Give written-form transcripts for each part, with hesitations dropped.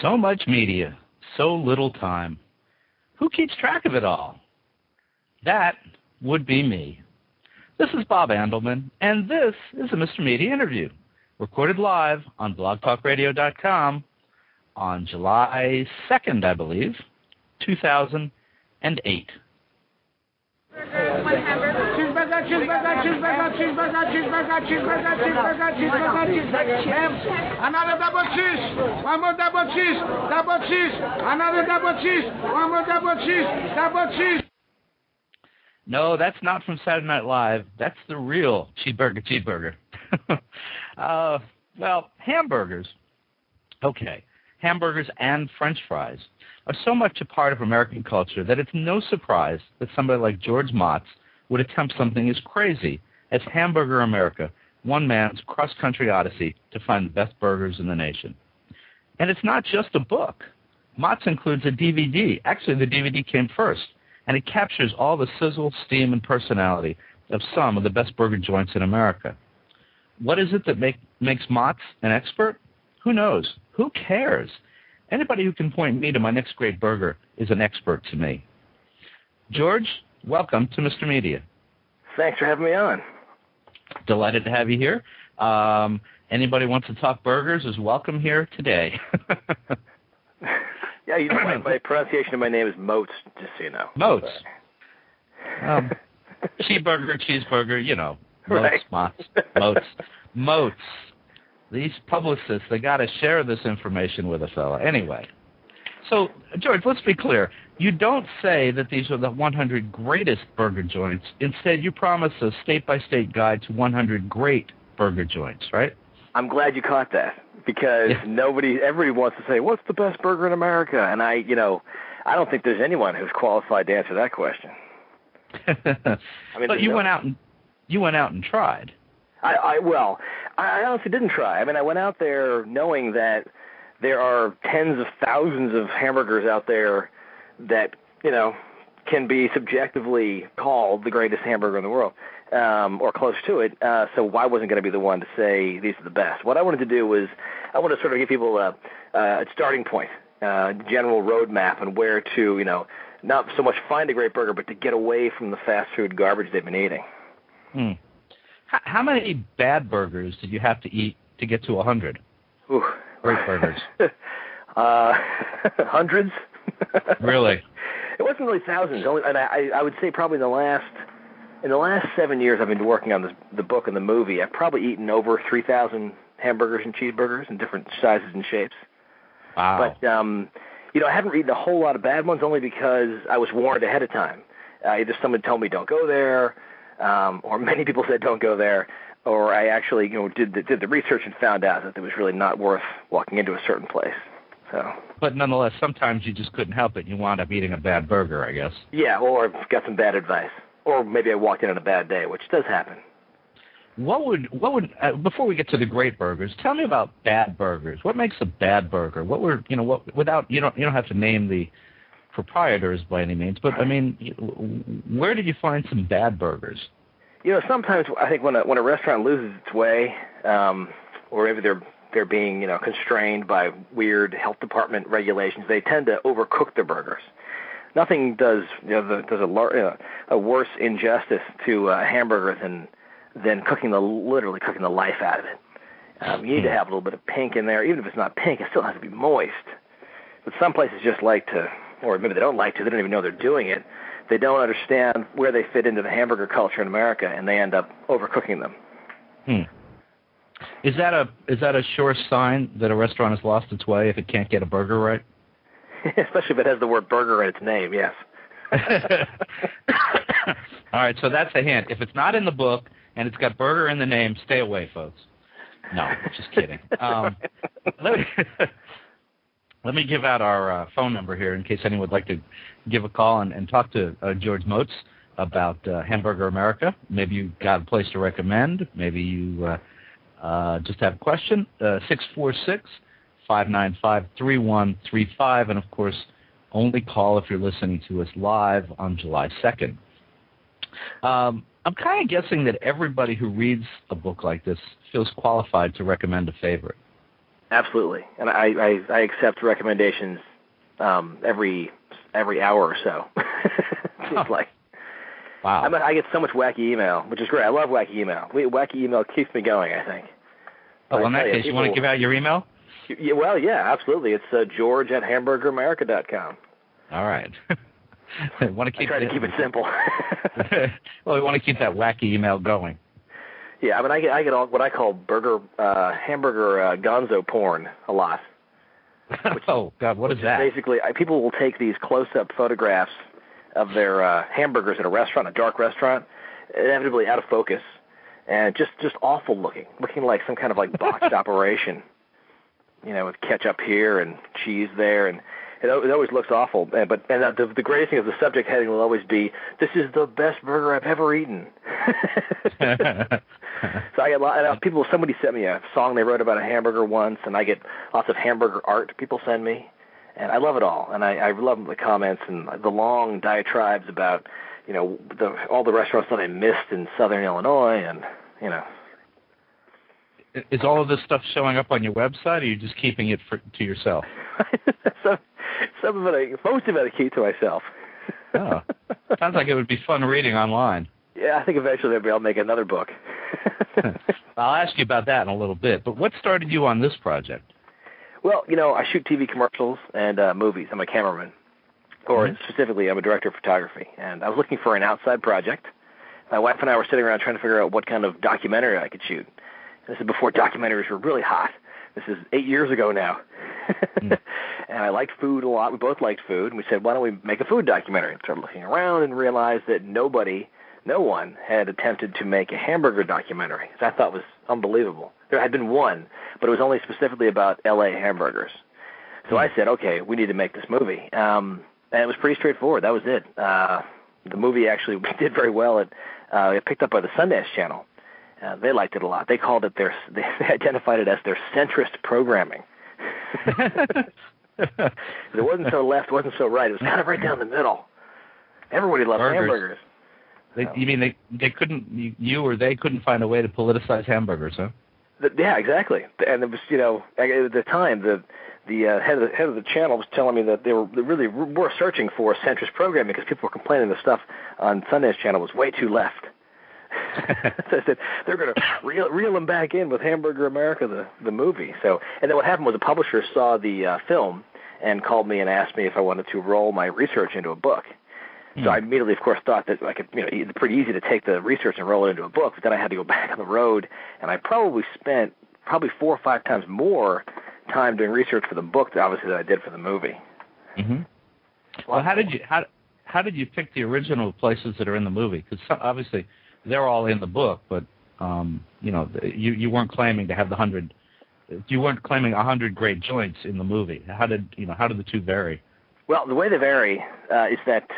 So much media, so little time. Who keeps track of it all? That would be me. This is Bob Andelman, and this is a Mr. Media interview, recorded live on blogtalkradio.com on July 2nd, I believe, 2008. One hamburger. Cheeseburger, cheeseburger, cheeseburger, cheeseburger, cheeseburger, cheeseburger, cheeseburger, cheeseburger, cheeseburger. Another double cheese. One more double cheese. Double cheese. Another double cheese. One more double cheese. Double cheese. No, that's not from Saturday Night Live. That's the real cheeseburger. Well, hamburgers. Okay. Hamburgers and French fries are so much a part of American culture that it's no surprise that somebody like George Motz would attempt something as crazy as Hamburger America, one man's cross-country odyssey to find the best burgers in the nation. And it's not just a book. Motz includes a DVD. Actually, the DVD came first, and it captures all the sizzle, steam, and personality of some of the best burger joints in America. What is it that makes Motz an expert? Who knows? Who cares? Anybody who can point me to my next great burger is an expert to me. George, welcome to Mr. Media. Thanks for having me on. Delighted to have you here. Anybody wants to talk burgers is welcome here today. Yeah, you know, my pronunciation of my name is Motz, just so you know. Motz. Cheeseburger, you know. Right. Motz. These publicists, they got to share this information with a fella. Anyway, so, George, let's be clear. You don't say that these are the 100 greatest burger joints. Instead, you promise a state-by-state guide to 100 great burger joints, right? I'm glad you caught that, because everybody wants to say, what's the best burger in America? And I don't think there's anyone who's qualified to answer that question. I mean, but you went out and tried. I honestly didn't try. I mean, I went out there knowing that there are tens of thousands of hamburgers out there that, can be subjectively called the greatest hamburger in the world, or close to it. So I wasn't going to be the one to say these are the best. What I wanted to do was I wanted to sort of give people a starting point, general roadmap on where to, not so much find a great burger, but to get away from the fast food garbage they've been eating. How many bad burgers did you have to eat to get to 100? Ooh. Great burgers. Hundreds. Really? It wasn't really thousands. And I would say probably in the last 7 years I've been working on the book and the movie, I've probably eaten over 3,000 hamburgers and cheeseburgers in different sizes and shapes. Wow. But, I haven't eaten a whole lot of bad ones only because I was warned ahead of time. Either someone told me don't go there, or many people said don't go there, or I actually did the research and found out that it was really not worth walking into a certain place. So. But nonetheless, sometimes you just couldn't help it. You wound up eating a bad burger, I guess. Yeah, or I've got some bad advice, or maybe I walked in on a bad day, which does happen. What would before we get to the great burgers, tell me about bad burgers. What makes a bad burger? Without you don't have to name the proprietors by any means, but I mean, where did you find some bad burgers? Sometimes I think when a restaurant loses its way, or maybe they're being constrained by weird health department regulations, they tend to overcook their burgers. Nothing does a worse injustice to a hamburger than literally cooking the life out of it. You need to have a little bit of pink in there. Even if it's not pink, it still has to be moist. But some places just like to, or maybe they don't like to, they don't even know they're doing it. They don't understand where they fit into the hamburger culture in America, and they end up overcooking them. Is that a sure sign that a restaurant has lost its way if it can't get a burger right? Especially if it has the word burger in its name, yes. All right, so that's a hint. If it's not in the book and it's got burger in the name, stay away, folks. No, just kidding. Let me give out our phone number here in case anyone would like to give a call and talk to George Motz about Hamburger America. Maybe you've got a place to recommend. Maybe you just have a question. 646-595-3135. And, of course, only call if you're listening to us live on July 2nd. I'm kind of guessing that everybody who reads a book like this feels qualified to recommend a favorite. Absolutely, and I accept recommendations every hour or so. It's like, wow. I get so much wacky email, which is great. I love wacky email. Wacky email keeps me going, I think. Oh, well, in that case, you want to give out your email? Yeah, well, yeah, absolutely. It's George@hamburgeramerica.com. All right. I try to keep it simple. Well, we want to keep that wacky email going. Yeah, I mean, I get all what I call hamburger gonzo porn a lot. Oh, God, what is that? Basically, people will take these close-up photographs of their hamburgers at a restaurant, a dark restaurant, inevitably out of focus, and just awful looking like some kind of like botched operation, with ketchup here and cheese there, and it always looks awful. But the greatest thing is the subject heading will always be, "This is the best burger I've ever eaten." So I get a lot. Somebody sent me a song they wrote about a hamburger once, and I get lots of hamburger art people send me, and I love it all. And I love the comments and the long diatribes about, all the restaurants that I missed in Southern Illinois, and Is all of this stuff showing up on your website, or are you just keeping it to yourself? Most of it I keep to myself. Oh, sounds like it would be fun reading online. Yeah, I think eventually maybe I'll make another book. I'll ask you about that in a little bit, but what started you on this project? Well, I shoot TV commercials and movies. I'm a cameraman, or specifically, I'm a director of photography, and I was looking for an outside project. My wife and I were sitting around trying to figure out what kind of documentary I could shoot. This is before documentaries were really hot. This is 8 years ago now. And I liked food a lot. We both liked food, and we said, why don't we make a food documentary? And started looking around and realized that no one had attempted to make a hamburger documentary, which I thought was unbelievable. There had been one, but it was only specifically about L.A. hamburgers. So I said, okay, we need to make this movie. And it was pretty straightforward. That was it. The movie actually did very well. It picked up by the Sundance Channel. They liked it a lot. They called it they identified it as their centrist programming. It wasn't so left, wasn't so right. It was kind of right down the middle. Everybody loved hamburgers. You mean they couldn't, you or they couldn't find a way to politicize hamburgers, huh? Yeah, exactly. And it was, at the time, the head of the channel was telling me that they really were searching for centrist programming because people were complaining the stuff on Sundance Channel was way too left. So I said they're going to reel them back in with Hamburger America, the movie. So, and then what happened was the publisher saw the film and called me and asked me if I wanted to roll my research into a book. So I immediately, of course, thought that I could, it's pretty easy to take the research and roll it into a book. But then I had to go back on the road, and I probably spent 4 or 5 times more time doing research for the book, obviously, than I did for the movie. Mm-hmm. Well, how did you pick the original places that are in the movie? Because obviously they're all in the book, but you weren't claiming to have 100. You weren't claiming 100 great joints in the movie. How did the two vary? Well, the way they vary is that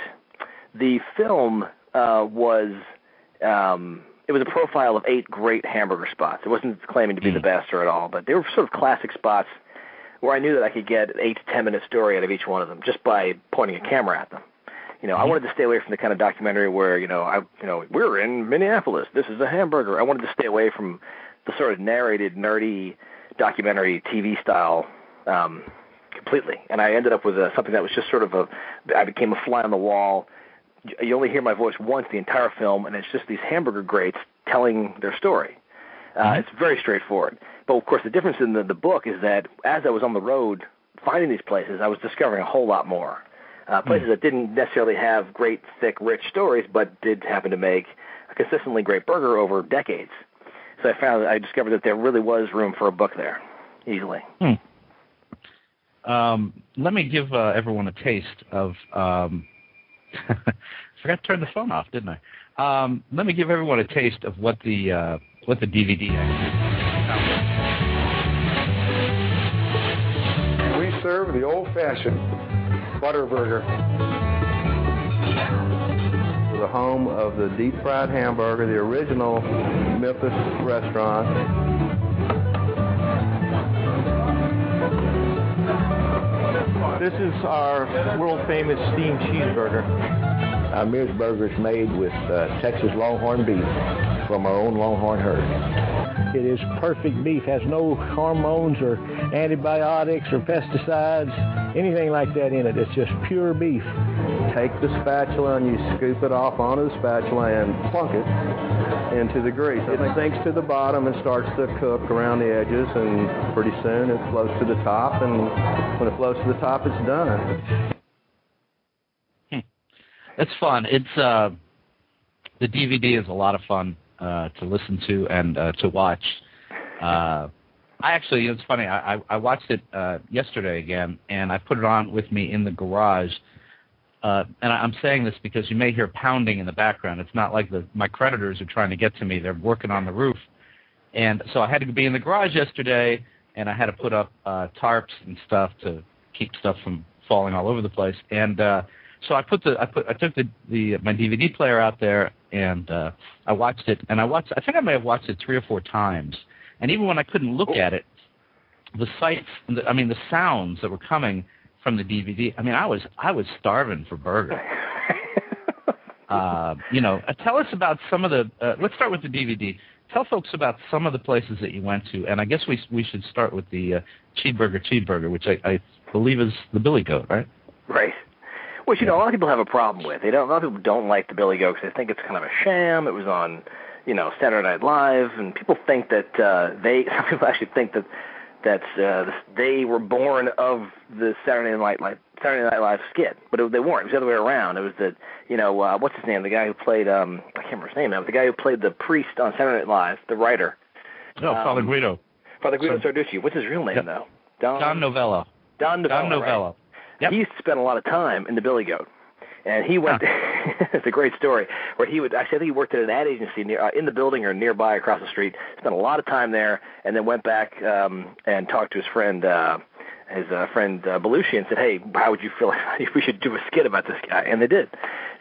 the film was a profile of 8 great hamburger spots. It wasn't claiming to be the best or at all, but they were sort of classic spots where I knew that I could get an 8 to 10 minute story out of each one of them just by pointing a camera at them. I wanted to stay away from the kind of documentary where we're in Minneapolis. This is a hamburger. I wanted to stay away from the sort of narrated, nerdy documentary TV style completely. And I ended up with something that was just sort of I became a fly on the wall. You only hear my voice once the entire film, and it's just these hamburger greats telling their story. It's very straightforward. But, of course, the difference in the book is that as I was on the road finding these places, I was discovering a whole lot more. Places that didn't necessarily have great, thick, rich stories, but did happen to make a consistently great burger over decades. So I discovered that there really was room for a book there, easily. Let me give everyone a taste of... forgot to turn the phone off, didn't I? Let me give everyone a taste of what the DVD actually is. We serve the old-fashioned butter burger. The home of the deep-fried hamburger, the original Memphis restaurant. This is our world-famous steamed cheeseburger. Our Mears burger is made with Texas Longhorn beef. from our own Longhorn herd. It is perfect beef, has no hormones or antibiotics or pesticides, anything like that in it. It's just pure beef. Take the spatula and you scoop it off onto the spatula and plunk it into the grease. It sinks to the bottom and starts to cook around the edges, and pretty soon it floats to the top, and when it floats to the top, it's done. It's fun. It's the DVD is a lot of fun to listen to and to watch. It's funny. I watched it yesterday again, and I put it on with me in the garage. And I'm saying this because you may hear pounding in the background. It's not like my creditors are trying to get to me. They're working on the roof. And so I had to be in the garage yesterday, and I had to put up tarps and stuff to keep stuff from falling all over the place. And so I took my DVD player out there, and I watched it. And I think I may have watched it 3 or 4 times. And even when I couldn't look at it, the sights, the sounds that were coming from the DVD. I was starving for burger. Tell us about some of the. Let's start with the DVD. Tell folks about some of the places that you went to, and I guess we should start with the Cheeseburger, which I believe is the Billy Goat, right? Right. Which a lot of people have a problem with. A lot of people don't like the Billy Goat because they think it's kind of a sham. It was on, Saturday Night Live, and people think that some people actually think that they were born of the Saturday Night Live skit, but they weren't. It was the other way around. It was that, what's his name? The guy who played, I can't remember his name now, but the guy who played the priest on Saturday Night Live, the writer. Oh, Father Guido. Father Guido Sarducci. What's his real name, though? Don Novella. Don Novella. Right? Yep. He used to spend a lot of time in the Billy Goat. And he went, it's a great story, where I think he worked at an ad agency in the building or nearby across the street, spent a lot of time there, and then went back and talked to his friend Belushi, and said, hey, how would you feel if we should do a skit about this guy? And they did.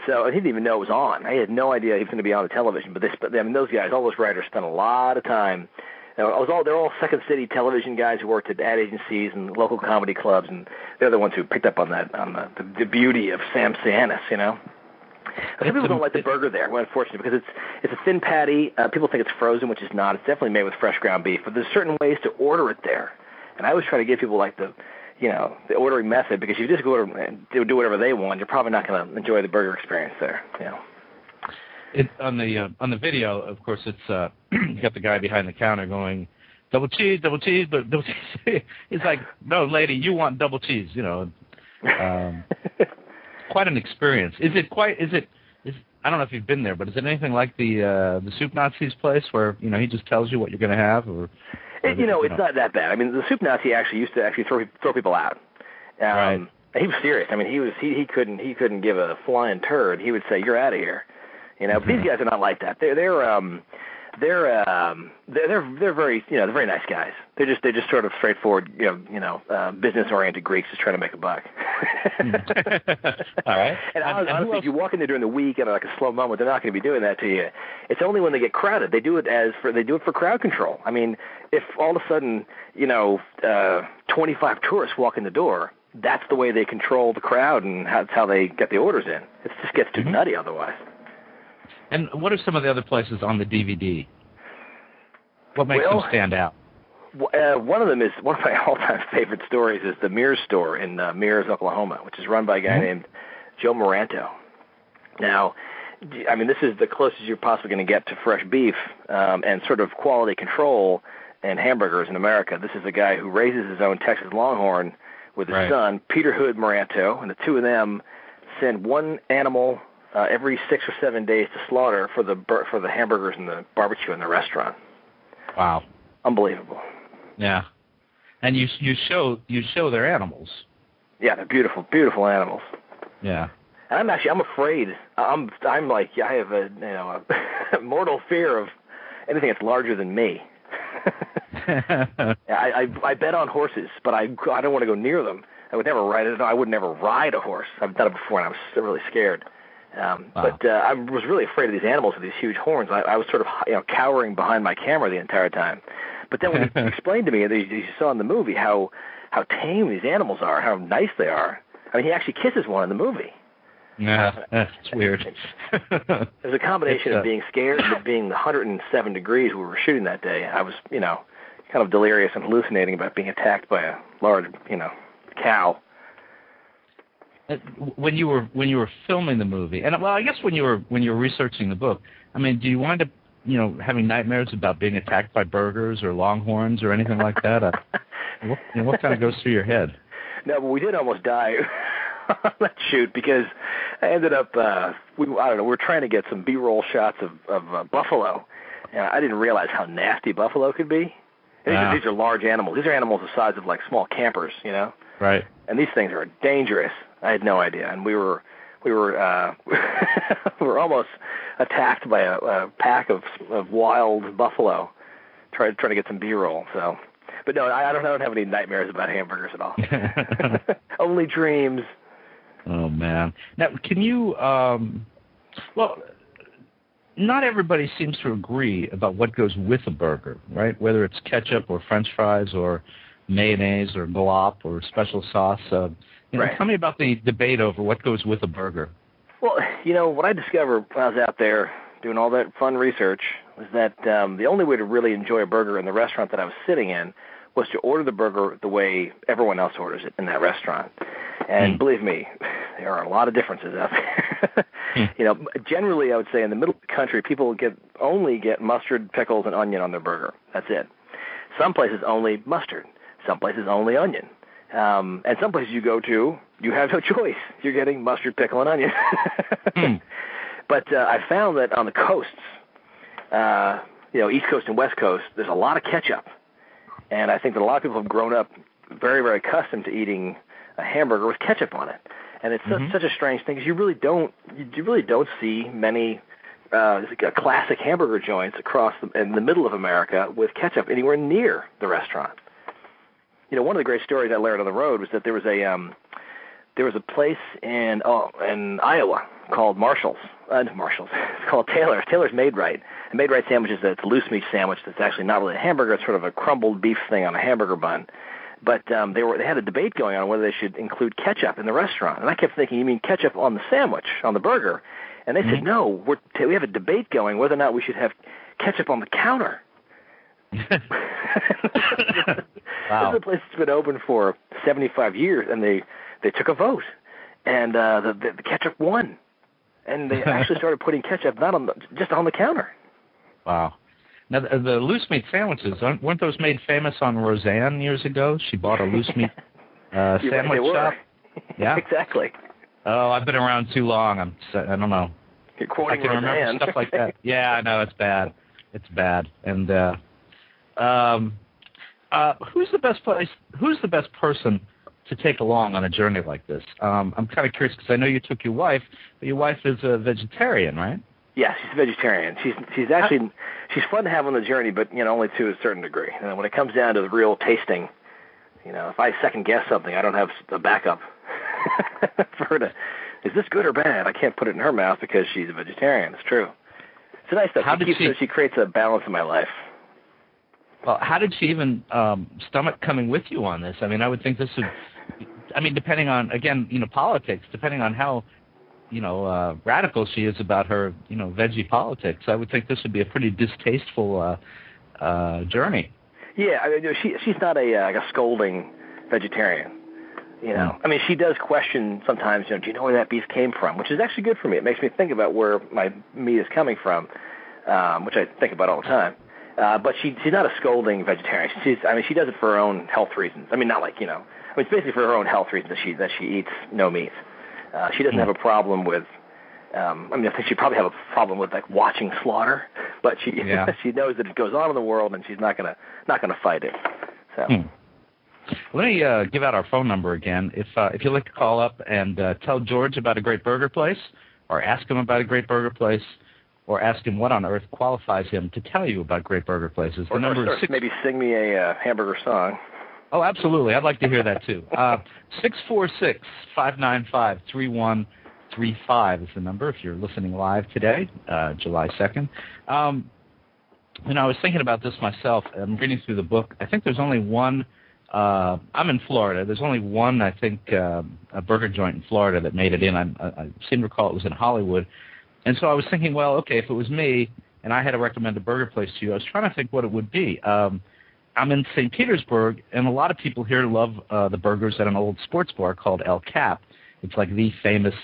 So he didn't even know it was on. I had no idea he was going to be on the television, but those guys, all those writers spent a lot of time. They're all Second City television guys who worked at ad agencies and local comedy clubs, and they're the ones who picked up on the beauty of Sam Sianis, But people don't like the burger there, unfortunately, because it's a thin patty. People think it's frozen, which is not. It's definitely made with fresh ground beef, but there's certain ways to order it there. And I always try to give people the ordering method, because if you just go and do whatever they want, you're probably not going to enjoy the burger experience there. On the video, of course, it's you got the guy behind the counter going, double cheese, double cheese. He's like, no, lady, you want double cheese, Quite an experience. I don't know if you've been there, but is it anything like the Soup Nazi's place where he just tells you what you're going to have, or? It's not that bad. The Soup Nazi used to throw people out. Right. He was serious. He couldn't give a flying turd. He would say, "You're out of here." But these guys are not like that. They're very they're very nice guys. They're just sort of straightforward business oriented Greeks just trying to make a buck. All right. And honestly, if you walk in there during the week at like a slow moment, they're not going to be doing that to you. It's only when they get crowded. They do it for crowd control. If all of a sudden 25 tourists walk in the door, that's the way they control the crowd, and that's how they get the orders in. It just gets too nutty otherwise. And what are some of the other places on the DVD? What makes them stand out? One of them is one of my all-time favorite stories is the Mears store in Mears, Oklahoma, which is run by a guy named Joe Moranto. Now, this is the closest you're possibly going to get to fresh beef and sort of quality control and hamburgers in America. This is a guy who raises his own Texas Longhorn with his son, Peter Hood Moranto, and the two of them send one animal every 6 or 7 days to slaughter for the hamburgers and the barbecue in the restaurant. Wow, unbelievable. Yeah, and you show their animals. Yeah, they're beautiful, beautiful animals. Yeah, and I'm afraid. I have a mortal fear of anything that's larger than me. I bet on horses, but I don't want to go near them. I would never ride it. I would never ride a horse. I've done it before, and I was really scared. But I was really afraid of these animals with these huge horns. I was sort of cowering behind my camera the entire time. But then when he explained to me, you saw in the movie how tame these animals are, how nice they are. He actually kisses one in the movie. Yeah, it's weird. There's a combination of being scared and it being 107 degrees we were shooting that day. I was, kind of delirious and hallucinating about being attacked by a large, cow. When you were filming the movie, and I guess when you were researching the book, I mean, do you wind up, having nightmares about being attacked by burgers or longhorns or anything like that? What kind of goes through your head? No, but we did almost die on that shoot because I ended up, we were trying to get some B-roll shots of buffalo, and I didn't realize how nasty buffalo could be. And these are large animals. These are animals the size of like small campers, Right. And these things are dangerous. I had no idea, and we were we were almost attacked by a pack of wild buffalo, trying to get some B-roll. So, but no, I don't have any nightmares about hamburgers at all. Only dreams. Oh man! Now, can you? Well, not everybody seems to agree about what goes with a burger, right? Whether it's ketchup or French fries or mayonnaise or glop or special sauce. Right. Tell me about the debate over what goes with a burger. Well, what I discovered when I was out there doing all that fun research was that the only way to really enjoy a burger in the restaurant that I was sitting in was to order the burger the way everyone else orders it in that restaurant. And believe me, there are a lot of differences out there. Generally, I would say in the middle of the country, people only get mustard, pickles, and onion on their burger. That's it. Some places only mustard. Some places only onion. And some places you go to, you have no choice. You're getting mustard, pickle, and onion. But I found that on the coasts, East Coast and West Coast, there's a lot of ketchup. And I think that a lot of people have grown up very, very accustomed to eating a hamburger with ketchup on it. And it's such a strange thing because you really don't see many classic hamburger joints in the middle of America with ketchup anywhere near the restaurant. One of the great stories I learned on the road was that there was a place in Iowa called Marshall's. It's called Taylor's. Taylor's Made Right. A Made Right sandwich is a loose meat sandwich that's actually not really a hamburger. It's sort of a crumbled beef thing on a hamburger bun. But they had a debate going on whether they should include ketchup in the restaurant. And I kept thinking, you mean ketchup on the sandwich, on the burger? And they said, no, we have a debate going whether or not we should have ketchup on the counter. Wow. This is a place that's been open for 75 years, and they took a vote, and the ketchup won. And they actually started putting ketchup just on the counter. Wow. Now, the loose meat sandwiches, weren't those made famous on Roseanne years ago? She bought a loose meat sandwich shop. Yeah, exactly. Oh, I've been around too long. I don't know. You're quoting I can Roseanne. remember stuff like that. Yeah, I know, it's bad. It's bad. And who's the best person to take along on a journey like this? I'm kind of curious because I know you took your wife, but your wife is a vegetarian, right? Yeah, she's a vegetarian. She's fun to have on the journey, but only to a certain degree. And when it comes down to the real tasting, if I second guess something, I don't have a backup for her to. Is this good or bad? I can't put it in her mouth because she's a vegetarian. It's true. It's nice that she creates a balance in my life. Well, how did she even stomach coming with you on this? I mean, I would think this would. I mean, depending on politics, depending on how. Radical she is about her, veggie politics. I would think this would be a pretty distasteful journey. Yeah, I mean, she's not a scolding vegetarian. I mean, she does question sometimes. Do you know where that beef came from? Which is actually good for me. It makes me think about where my meat is coming from, which I think about all the time. But she's not a scolding vegetarian. She does it for her own health reasons. I mean, not like it's basically for her own health reasons that she eats no meat. She doesn't have a problem with. I think she probably have a problem with watching slaughter, but she knows that it goes on in the world, and she's not gonna fight it. So. Let me give out our phone number again. If you'd like to call up and tell George about a great burger place, or ask him about a great burger place, or ask him what on earth qualifies him to tell you about great burger places. The number is maybe sing me a hamburger song. Oh, absolutely. I'd like to hear that, too. 646-595-3135 is the number if you're listening live today, July 2nd. I was thinking about this myself. I'm reading through the book. I think there's only one I'm in Florida. There's only one, I think, a burger joint in Florida that made it in. I seem to recall it was in Hollywood. And so I was thinking, well, okay, if it was me and I had to recommend a burger place to you, I was trying to think what it would be. I'm in St. Petersburg, and a lot of people here love the burgers at an old sports bar called El Cap. It's like the famous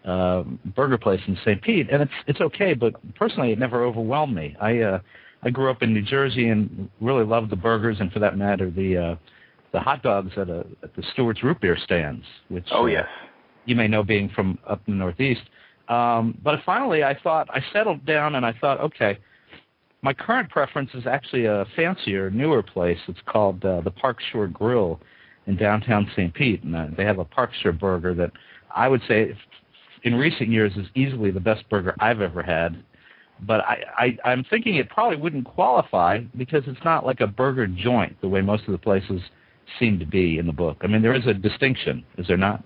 burger place in St. Pete, and it's okay, but personally it never overwhelmed me. I grew up in New Jersey and really loved the burgers, and for that matter, the hot dogs at the Stewart's Root Beer stands, which yes, you may know being from up in the Northeast. But finally I settled down and I thought, okay, my current preference is actually a fancier, newer place. It's called the Park Shore Grill in downtown St. Pete, and they have a Park Shore burger that I would say in recent years is easily the best burger I've ever had. But I'm thinking it probably wouldn't qualify because it's not like a burger joint the way most of the places seem to be in the book. I mean, there is a distinction, is there not?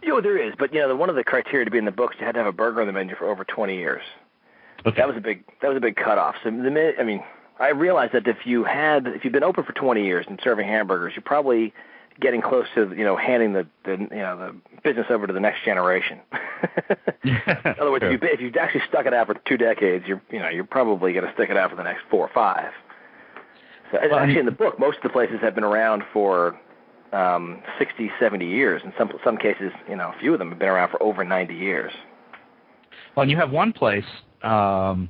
There is, but one of the criteria to be in the books, you had to have a burger on the menu for over 20 years. Okay. That was a big cutoff. So I realized that if you've been open for 20 years and serving hamburgers, you're probably getting close to handing the business over to the next generation. In other words, if you've actually stuck it out for 2 decades, you're probably going to stick it out for the next 4 or 5. So actually, in the book, most of the places have been around for 60, 70 years. In some cases, a few of them have been around for over 90 years. Well, and you have one place, and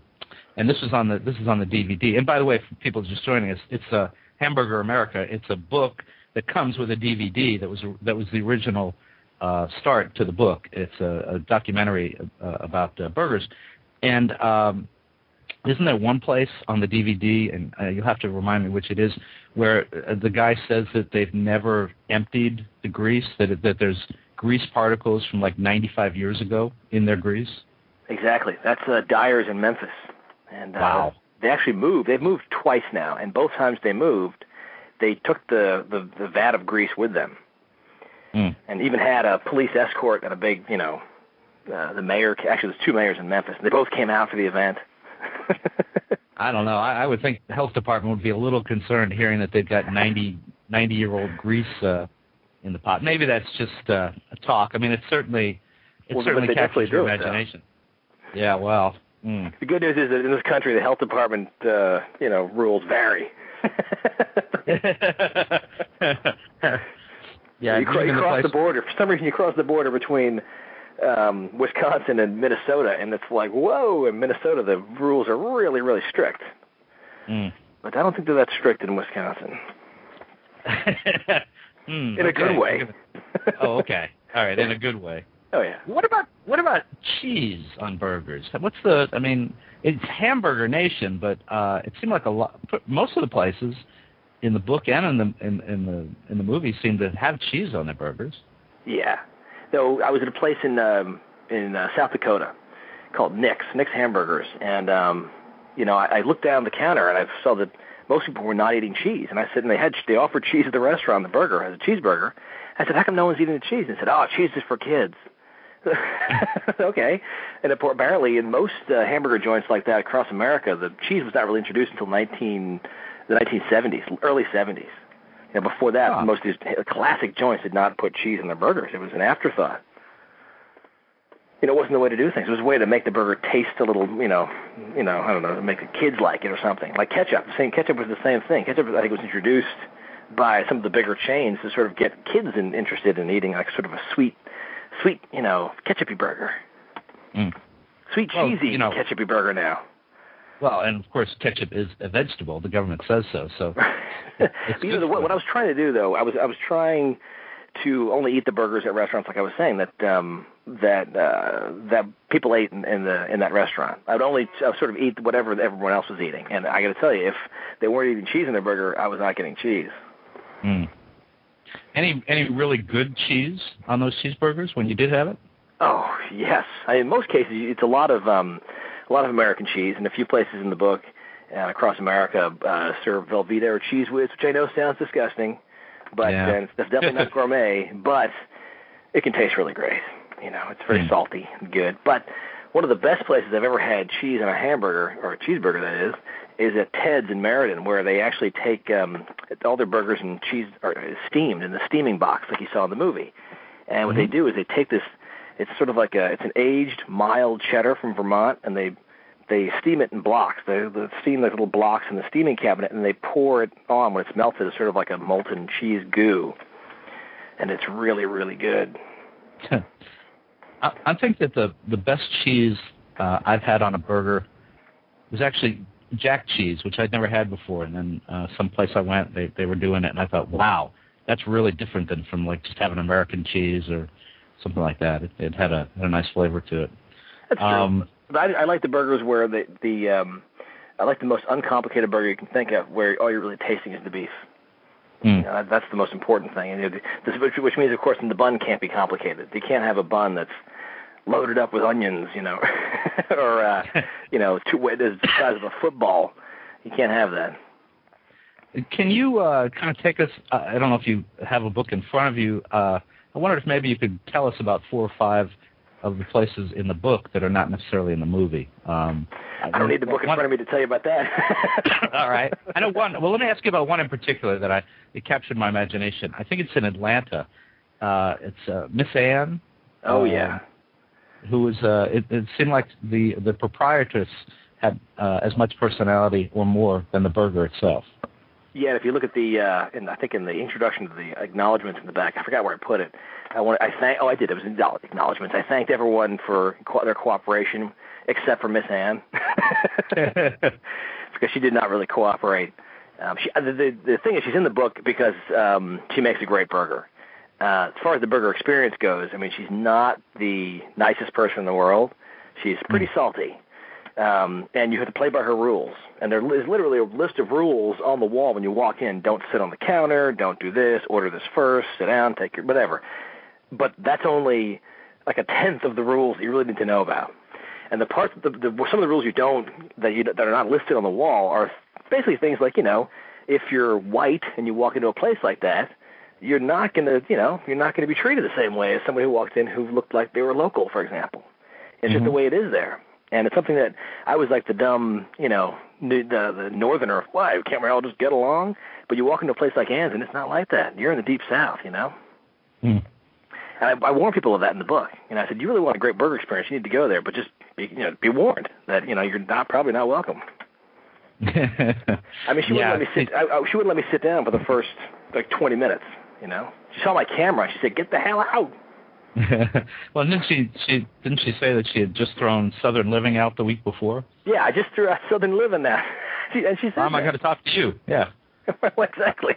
this is on the DVD. And by the way, for people just joining us, it's Hamburger America. It's a book that comes with a DVD that was the original start to the book. It's a documentary about burgers. And isn't there one place on the DVD, and you'll have to remind me which it is, where the guy says that they've never emptied the grease, that there's grease particles from like 95 years ago in their grease? Exactly. That's Dyer's in Memphis. And wow. They actually moved. They've moved twice now, and both times they moved, they took the vat of grease with them, and even had a police escort and a big, the mayor. Actually, there's 2 mayors in Memphis. And they both came out for the event. I don't know. I would think the health department would be a little concerned hearing that they've got 90-year-old grease in the pot. Maybe that's just a talk. I mean, it certainly captures your imagination. Yeah, well. The good news is that in this country, the health department, rules vary. Yeah, you cross the border. For some reason, you cross the border between Wisconsin and Minnesota, and it's like, whoa, in Minnesota, the rules are really, really strict. But I don't think they're that strict in Wisconsin. In a good way. Oh, okay. All right, in a good way. Oh, yeah. What about cheese on burgers? It's Hamburger Nation, but it seemed like most of the places in the book and in the movie seem to have cheese on their burgers. Yeah. So I was at a place in South Dakota called Nick's Hamburgers, and I looked down the counter and I saw that most people were not eating cheese, and I said, and they offered cheese at the restaurant, the burger as a cheeseburger. I said, how come no one's eating the cheese? And they said, oh, cheese is for kids. Okay. And apparently in most hamburger joints like that across America, the cheese was not really introduced until the 1970s, early 70s. Before that, most of these classic joints did not put cheese in their burgers. It was an afterthought. It wasn't the way to do things. It was a way to make the burger taste a little, I don't know, to make the kids like it or something. Like ketchup. Ketchup was the same thing. Ketchup, I think, was introduced by some of the bigger chains to sort of get kids interested in eating like sort of a sweet, ketchupy burger. Sweet, cheesy ketchupy burger now. Well, and of course, ketchup is a vegetable. The government says so. So, what I was trying to do, though, I was trying to only eat the burgers at restaurants, like I was saying, that people ate in that restaurant. I would sort of eat whatever everyone else was eating. And I got to tell you, if they weren't eating cheese in their burger, I was not getting cheese. Any really good cheese on those cheeseburgers when you did have it? Oh yes, in most cases it's a lot of American cheese, and a few places in the book across America serve Velveeta or Cheese Whiz, which I know sounds disgusting, but it's definitely not gourmet. But it can taste really great. It's very salty and good. But one of the best places I've ever had cheese on a hamburger, or a cheeseburger that is at Ted's in Meriden, where they actually take all their burgers and cheese are steamed in the steaming box, like you saw in the movie. And what they do is they take this. It's sort of like it's an aged mild cheddar from Vermont, and they steam it in blocks. They steam like little blocks in the steaming cabinet, and they pour it on when it's melted. It's sort of like a molten cheese goo, and it's really, really good. I think that the best cheese I've had on a burger was actually Jack cheese, which I'd never had before. And then someplace I went, they were doing it, and I thought, wow, that's really different than from like just having American cheese or something like that. It had a nice flavor to it. That's true. But I like the burgers where I like the most uncomplicated burger you can think of, where all you're really tasting is the beef. That's the most important thing, and which means, of course, the bun can't be complicated. You can't have a bun that's loaded up with onions, or the size of a football. You can't have that. Can you kind of take us? I don't know if you have a book in front of you. I wondered if maybe you could tell us about 4 or 5 of the places in the book that are not necessarily in the movie. I don't need the book in front of me to tell you about that. All right. I know one. Well, let me ask you about one in particular that it captured my imagination. I think it's in Atlanta. It's Miss Ann. Oh, yeah. Who was, it seemed like the proprietress had as much personality or more than the burger itself. Yeah, if you look at I think in the introduction to the acknowledgments in the back, I forgot where I put it. I did. It was in acknowledgments. I thanked everyone for their cooperation, except for Miss Ann, because she did not really cooperate. The thing is, she's in the book because she makes a great burger. As far as the burger experience goes, I mean, she's not the nicest person in the world. She's pretty salty. And you have to play by her rules. And there is literally a list of rules on the wall when you walk in. Don't sit on the counter, don't do this, order this first, sit down, take your whatever. But that's only like a tenth of the rules that you really need to know about. And the parts, some of the rules that are not listed on the wall are basically things like, if you're white and you walk into a place like that, you're not going to be treated the same way as somebody who walked in who looked like they were local, for example. It's just the way it is there. And it's something that I was like the dumb, the northerner. Why, can't we all just get along? But you walk into a place like Ann's, and it's not like that. You're in the deep south, And I warn people of that in the book. I said, you really want a great burger experience, you need to go there, but just be warned that you're probably not welcome. I mean, she wouldn't let me sit. She wouldn't let me sit down for the first 20 minutes. She saw my camera. She said, "Get the hell out." Well, didn't she say that she had just thrown Southern Living out the week before? Yeah, I just threw out Southern Living now. She said, "I'm not going to talk to you." Yeah. Well, exactly.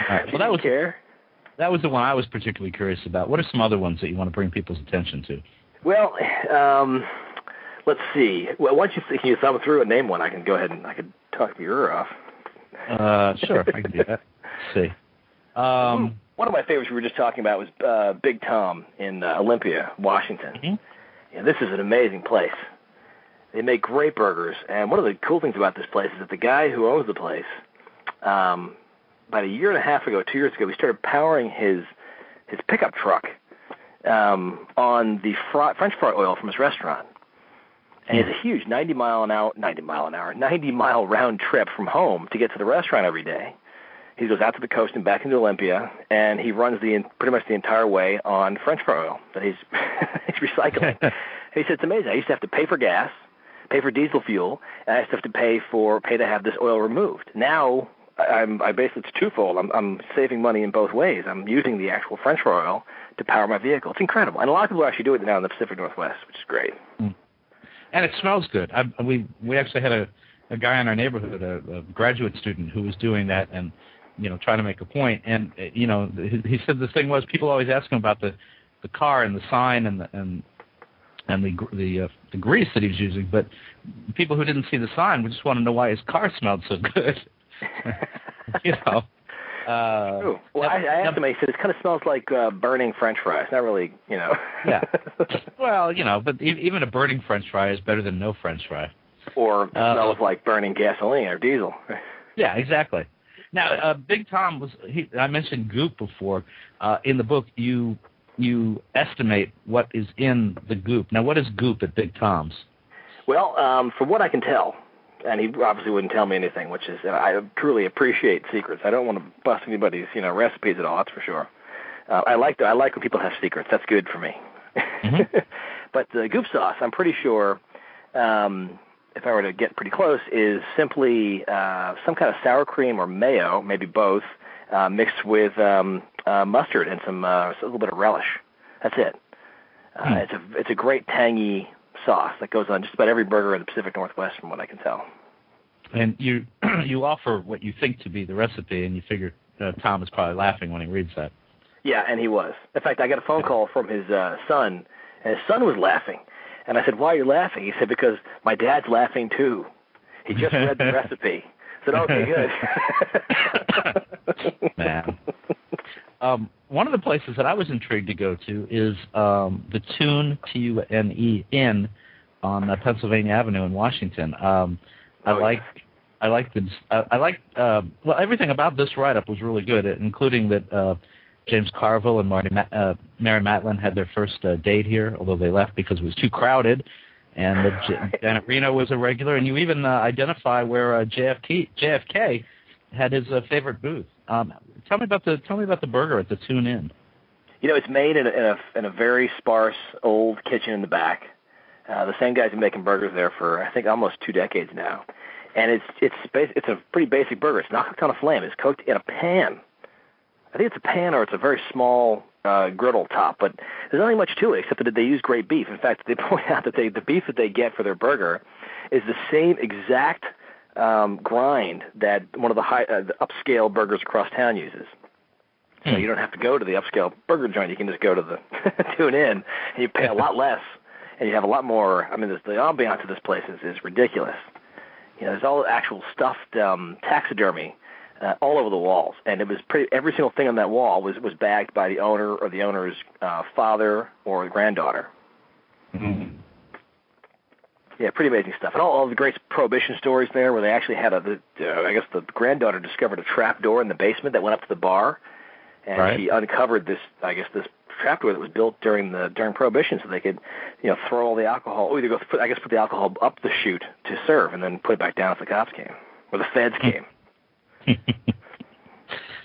Right. Well, that was the one I was particularly curious about. What are some other ones that you want to bring people's attention to? Well, let's see. Well, once can you thumb through and name one, I can go ahead and I can talk your ear off. Sure, I can do that. Let's see. One of my favorites we were just talking about was Big Tom in Olympia, Washington. Mm-hmm. Yeah, this is an amazing place. They make great burgers, and one of the cool things about this place is that the guy who owns the place, about a year and a half ago, 2 years ago, he started powering his pickup truck on the French fry oil from his restaurant. And he has a huge 90 mile round trip from home to get to the restaurant every day. He goes out to the coast and back into Olympia, and he runs pretty much the entire way on French fry oil that he's recycling. He said, it's amazing. I used to have to pay for gas, pay for diesel fuel, and I used to have to pay to have this oil removed. Now, I basically, it's twofold. I'm saving money in both ways. I'm using the actual French fry oil to power my vehicle. It's incredible. And a lot of people actually do it now in the Pacific Northwest, which is great. And it smells good. We actually had a guy in our neighborhood, a graduate student, who was doing that and trying to make a point. And he said the thing was, people always ask him about the car and the sign and the grease that he was using, but people who didn't see the sign would just want to know why his car smelled so good. Well, I asked him. He said it kind of smells like burning French fries. Not really, Yeah. Well, but even a burning French fry is better than no French fry. Or smells like burning gasoline or diesel. Yeah, exactly. Now, Big Tom I mentioned goop before. In the book, you estimate what is in the goop. Now, what is goop at Big Tom's? Well, from what I can tell, And he obviously wouldn't tell me anything, which is, I truly appreciate secrets. I don't want to bust anybody's, recipes at all, that's for sure. I like when people have secrets. That's good for me. Mm-hmm. But the goop sauce, I'm pretty sure, if I were to get pretty close, is simply some kind of sour cream or mayo, maybe both, mixed with mustard and a little bit of relish. That's it. It's a great tangy sauce that goes on just about every burger in the Pacific Northwest, from what I can tell. And you offer what you think to be the recipe, and you figure Tom is probably laughing when he reads that. Yeah, and he was. In fact, I got a phone call from his son, and his son was laughing. And I said, "Why are you laughing?" He said, "Because my dad's laughing too. He just read the recipe." I said, "Okay, good." Man. One of the places that I was intrigued to go to is the Tune, Tune Inn on Pennsylvania Avenue in Washington. Well, everything about this write-up was really good, including that James Carville and Mary Matlin had their first date here, although they left because it was too crowded, and that Janet Reno was a regular, and you even identify where JFK had his favorite booth. Tell me about the burger at the Tune Inn. It's made in a very sparse old kitchen in the back. The same guys have been making burgers there for, I think, almost 2 decades now, and it's a pretty basic burger. It's not cooked on a flame. It's cooked in a pan. I think it's a pan or it's a very small griddle top, but there's nothing much to it except that they use great beef. In fact, they point out that the beef that they get for their burger is the same exact grind that one of the upscale burgers across town uses. So you don't have to go to the upscale burger joint. You can just go to the Tune Inn, and you pay a lot less, and you have a lot more. I mean, the ambiance of this place is ridiculous. There's all actual stuffed taxidermy all over the walls, and it was every single thing on that wall was bagged by the owner or the owner's father or granddaughter. Mm-hmm. Yeah, pretty amazing stuff. And all the great Prohibition stories there, where they actually had I guess the granddaughter discovered a trap door in the basement that went up to the bar, and she uncovered this trap door that was built during Prohibition, so they could, throw all the alcohol, or either put the alcohol up the chute to serve, and then put it back down if the cops came, or the feds came.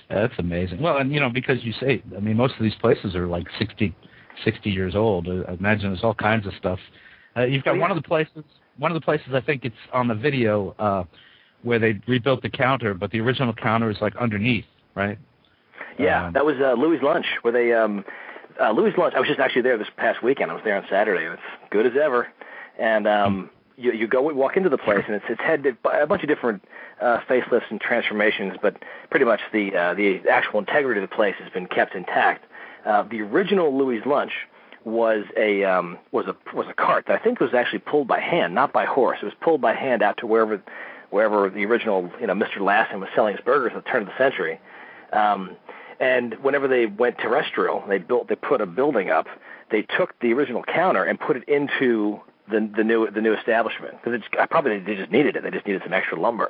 That's amazing. Well, and because you say, I mean, most of these places are like 60 years old. I imagine there's all kinds of stuff. You've got one of the places. I think it's on the video where they rebuilt the counter, but the original counter is like underneath, right? Yeah, that was Louis' Lunch, where they Louis' Lunch. I was just actually there this past weekend. I was there on Saturday. It's good as ever, and you walk into the place, and it's had a bunch of different facelifts and transformations, but pretty much the actual integrity of the place has been kept intact. The original Louis' Lunch was a cart that I think was actually pulled by hand, not by horse. It was pulled by hand out to wherever the original Mr. Lassen was selling his burgers at the turn of the century. And whenever they went terrestrial, they put a building up. They took the original counter and put it into the new establishment, because they just needed it. They just needed some extra lumber.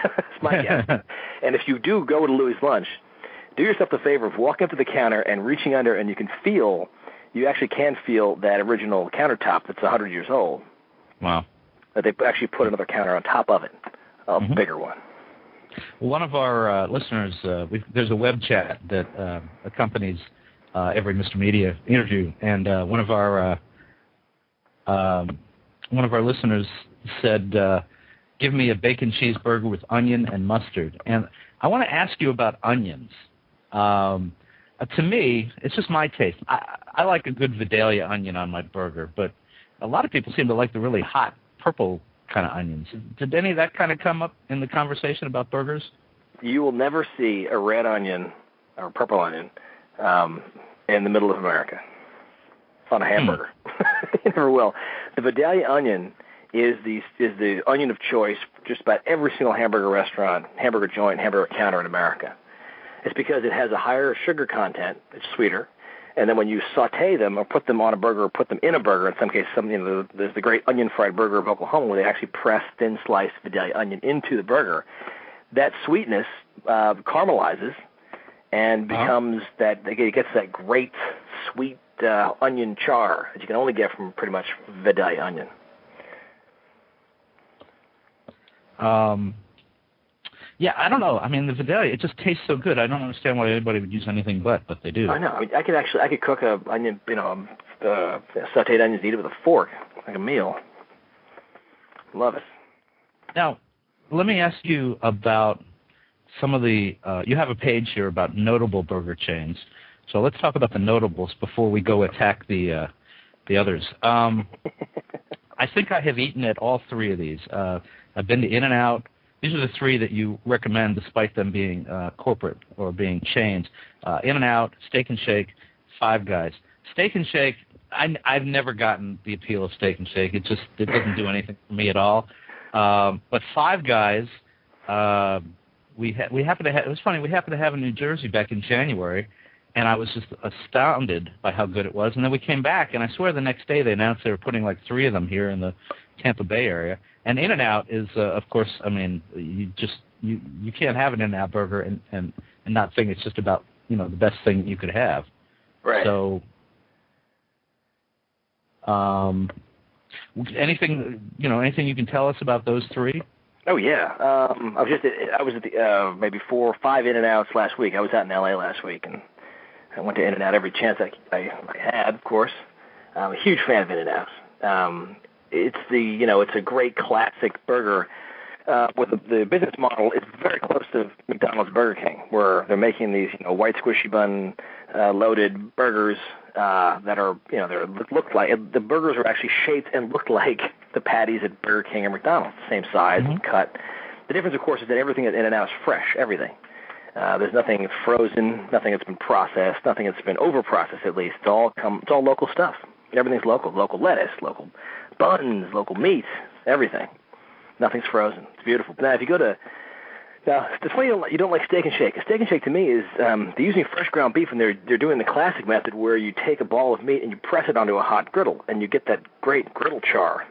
That's my guess. And if you do go to Louis' Lunch, do yourself the favor of walking up to the counter and reaching under, and you actually can feel that original countertop that's 100 years old. Wow. That they actually put another counter on top of it, a bigger one. Well, one of our listeners, there's a web chat that accompanies every Mr. Media interview, and one of our listeners said, "Give me a bacon cheeseburger with onion and mustard." And I want to ask you about onions. To me, it's just my taste. I like a good Vidalia onion on my burger, but a lot of people seem to like the really hot purple kind of onions. Did any of that kind of come up in the conversation about burgers? You will never see a red onion or purple onion in the middle of America on a hamburger. You never will. The Vidalia onion is the onion of choice for just about every single hamburger restaurant, hamburger joint, hamburger counter in America. It's because it has a higher sugar content. It's sweeter. And then when you saute them or put them on a burger or put them in a burger, in some cases, there's the great onion fried burger of Oklahoma where they actually press thin sliced Vidalia onion into the burger. That sweetness caramelizes and becomes it gets that great sweet onion char that you can only get from pretty much Vidalia onion. Yeah, I don't know. I mean, the Vidalia, it just tastes so good. I don't understand why anybody would use anything but they do. I know. I mean, I could cook a onion, sautéed onions, and eat it with a fork, like a meal. Love it. Now, let me ask you about some of the, you have a page here about notable burger chains. So let's talk about the notables before we go attack the others. I think I have eaten at all three of these. I've been to In-N-Out. These are the three that you recommend despite them being corporate or being chains. In-N-Out, Steak and Shake, Five Guys. Steak and Shake, I've never gotten the appeal of Steak and Shake. It doesn't do anything for me at all. But Five Guys, we happened to have, it was funny, we happened to have in New Jersey back in January, and I was just astounded by how good it was. And then we came back, and I swear the next day they announced they were putting like 3 of them here in the Tampa Bay area. And In-N-Out is, of course, I mean, you can't have an In-N-Out burger and not think it's just about, the best thing you could have. Right. So, anything you can tell us about those 3? Oh yeah. I was at the maybe 4 or 5 In-N-Outs last week. I was out in LA last week, and I went to In-N-Out every chance I had, of course. I'm a huge fan of In-N-Outs. It's a great classic burger. With the business model, it's very close to McDonald's Burger King, where they're making these, white squishy bun loaded burgers that are, look like the burgers are actually shaped and look like the patties at Burger King or McDonald's, same size and cut. The difference, of course, is that everything at In-N-Out is fresh. Everything. There's nothing frozen, nothing that's been processed, nothing that's been over-processed at least. It's all local stuff. Everything's local. Local lettuce, local buns, local meat, everything. Nothing's frozen. It's beautiful. Now, if you go to... Now, it's funny you don't like Steak and Shake. A Steak and Shake to me is they're using fresh ground beef, and they're doing the classic method where you take a ball of meat and you press it onto a hot griddle, and you get that great griddle char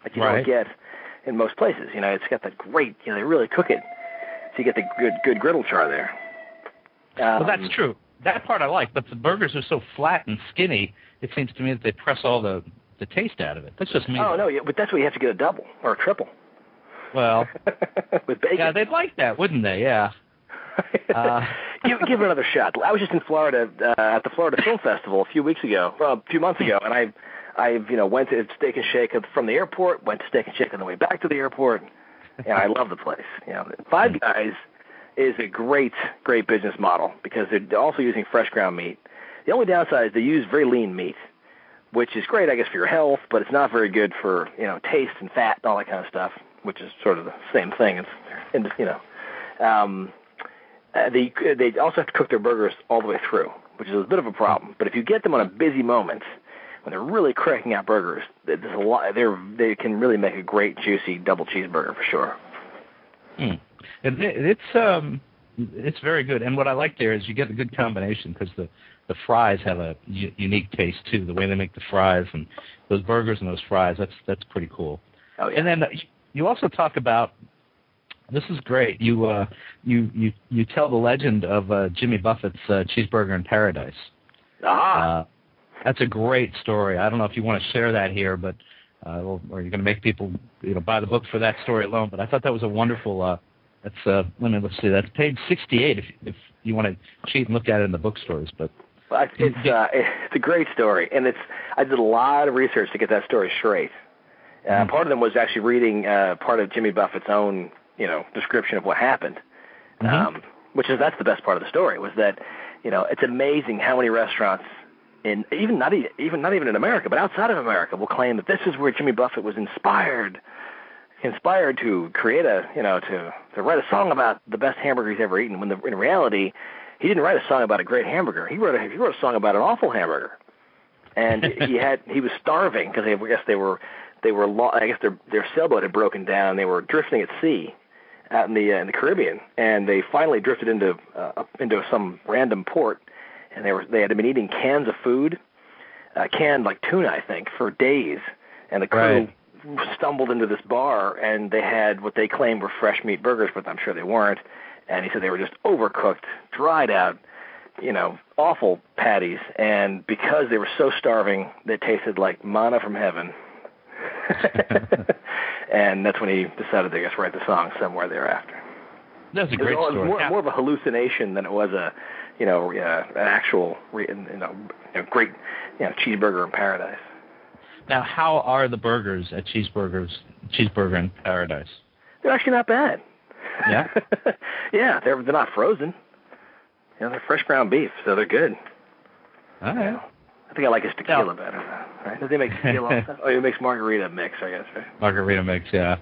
that you don't get in most places. It's got that great... they really cook it, so you get the good griddle char there. Well, that's true. That part I like, but the burgers are so flat and skinny, it seems to me that they press all the taste out of it. That's just me. Oh, no, yeah, but that's why you have to get a double or a triple. Well, with bacon. Yeah, they'd like that, wouldn't they? Yeah. Give it another shot. I was just in Florida at the Florida Film Festival a few months ago, and I went to Steak and Shake from the airport, went to Steak and Shake on the way back to the airport, and I love the place. Five Guys is a great business model because they're also using fresh ground meat. The only downside is they use very lean meat, which is great, I guess, for your health, but it's not very good for taste and fat and all that kind of stuff, which is sort of the same thing. They also have to cook their burgers all the way through, which is a bit of a problem. But if you get them on a busy moment, when they're really cranking out burgers, there's a lot. They can really make a great, juicy double cheeseburger for sure. It's very good. And what I like there is you get a good combination because the fries have a unique taste too. The way they make the fries and those burgers and those fries, that's pretty cool. Oh, yeah. And then you also talk about, this is great. You tell the legend of Jimmy Buffett's Cheeseburger in Paradise. That's a great story. I don't know if you want to share that here, but or you're going to make people buy the book for that story alone. But I thought that was a wonderful. Let's see. That's page 68 if you want to cheat and look at it in the bookstores. But it's a great story, and I did a lot of research to get that story straight. Part of them was actually reading part of Jimmy Buffett's own, description of what happened, that's the best part of the story. Was that, it's amazing how many restaurants not even in America, but outside of America, will claim that this is where Jimmy Buffett was inspired to create to write a song about the best hamburger he's ever eaten. When in reality, he didn't write a song about a great hamburger. He wrote a song about an awful hamburger, and he was starving because I guess their sailboat had broken down. They were drifting at sea out in the Caribbean, and they finally drifted into some random port, and they had been eating cans of food, canned like tuna, I think, for days, and the crew stumbled into this bar, and they had what they claimed were fresh meat burgers, but I'm sure they weren't. And he said they were just overcooked, dried out, awful patties, and because they were so starving, they tasted like manna from heaven. And that's when he decided to, I guess, write the song Somewhere Thereafter. That's a great story. It was more of a hallucination than it was an actual, great, cheeseburger in paradise. Now, how are the burgers at Cheeseburger in Paradise? They're actually not bad. Yeah? Yeah, they're not frozen. They're fresh ground beef, so they're good. All right. I think I like his tequila better, though. Right? Does he make tequila also? Oh, he makes margarita mix, I guess, right? Margarita mix, yeah.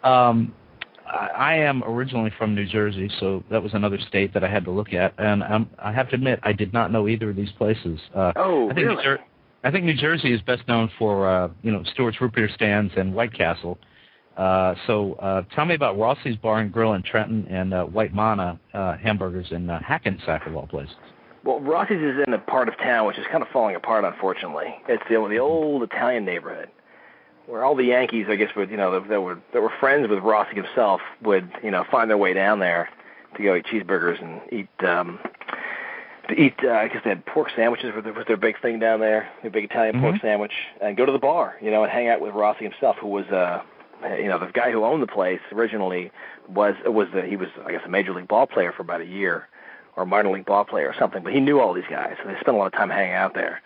I am originally from New Jersey, so that was another state that I had to look at, and I have to admit, I did not know either of these places. Really? I think New Jersey is best known for, Stewart's Root Beer Stands and White Castle. So tell me about Rossi's Bar and Grill in Trenton and White Mana Hamburgers in Hackensack, of all places. Well, Rossi's is in a part of town which is kind of falling apart, unfortunately. It's the old Italian neighborhood where all the Yankees, I guess, that were friends with Rossi himself would, find their way down there to go eat cheeseburgers and eat. I guess they had pork sandwiches was their big thing down there, their big Italian pork sandwich, and go to the bar, and hang out with Rossi himself, who was, the guy who owned the place originally he was I guess a major league ball player for about a year, or a minor league ball player or something, but he knew all these guys, so they spent a lot of time hanging out there.